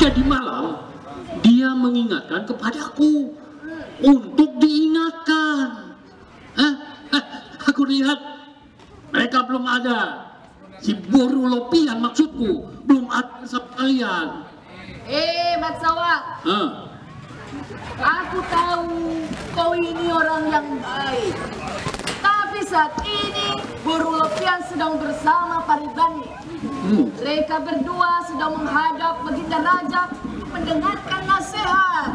Jadi malam dia mengingatkan kepadaku untuk diingatkan. Hah? Aku lihat mereka belum ada. Si Boru Lopian maksudku belum ada sama kalian. Mat Sawang, aku tahu kau ini orang yang baik. Tapi saat ini Boru Lopian sedang bersama Paribani. Mereka berdua sedang menghadap Baginda Raja mendengarkan nasihat.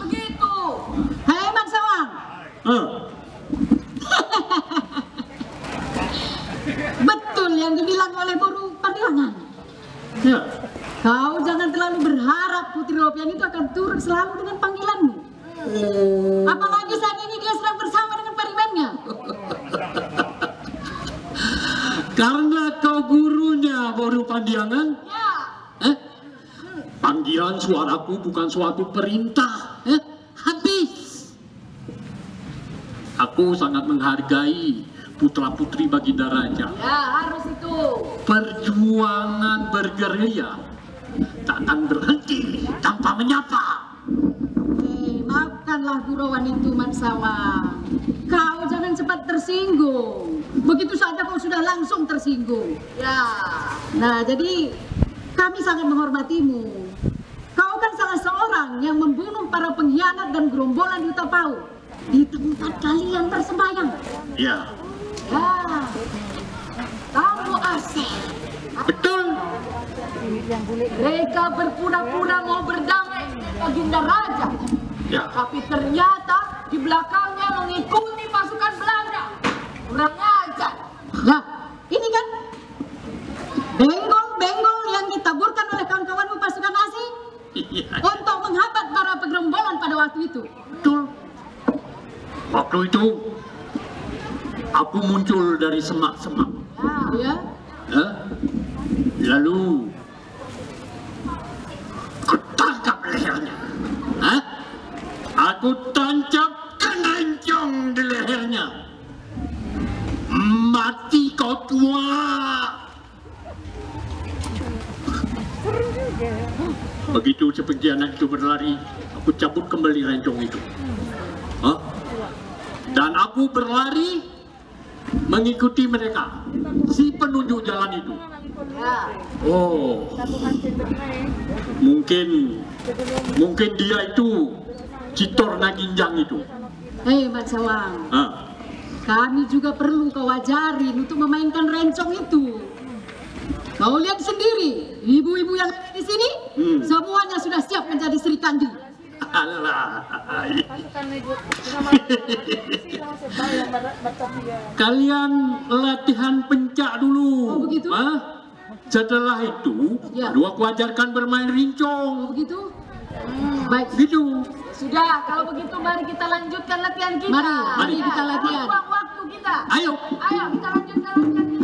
Begitu. Hei Mat Sawang. Betul yang dibilang oleh Boru Pandangan. Ya. Kau jangan terlalu berharap Putri Lopian itu akan turun selalu dengan panggilanmu. Apalagi saat ini dia sedang bersama dengan paribannya. Karena kau gurunya Boru Pandiangan. Ya. Panggilan suaraku bukan suatu perintah. Habis. Aku sangat menghargai putra-putri Baginda Raja. Ya, harus itu. Perjuangan bergerilya tak akan berhenti tanpa menyapa. Maafkanlah gurauan itu Mat Sawang. Kau jangan cepat tersinggung. Begitu saja kau sudah langsung tersinggung. Ya. Nah jadi kami sangat menghormatimu. Kau kan salah seorang yang membunuh para pengkhianat dan gerombolan di Utapau di tempat kalian bersembahyang. Ya. Ya. Kamu asing. Betul. Mereka berpura-pura mau berdamai dengan Baginda Raja. Ya. Tapi ternyata di belakangnya mengikuti pasukan Belanda. Kurang ajar. Nah, ini kan benggol-benggol yang ditaburkan oleh kawan-kawanmu pasukan asing untuk menghambat para penggerombolan pada waktu itu. Betul. Waktu itu aku muncul dari semak-semak. Ya. Lalu aku tangkap lehernya. Aku tancapkan rencong di lehernya. Mati kau tua. Begitu si pengkhianat itu berlari, aku cabut kembali rencong itu. Dan aku berlari mengikuti mereka, si penunjuk jalan itu. Oh, mungkin dia itu Citor Naginjang itu. Hei Mat Sawang, kami juga perlu kau ajarin untuk memainkan rencong itu. Kau lihat sendiri, ibu-ibu yang ada di sini, semuanya sudah siap menjadi Sri Kandi. Alah. Kalian latihan pencak dulu. Oh begitu? Setelah itu, baru aku ajarkan bermain rincong. Oh begitu? Baik. Gitu. Sudah, kalau begitu mari kita lanjutkan latihan kita. Mari kita latihan. Buang waktu kita. Ayo. Ayo kita lanjutkan latihan kita.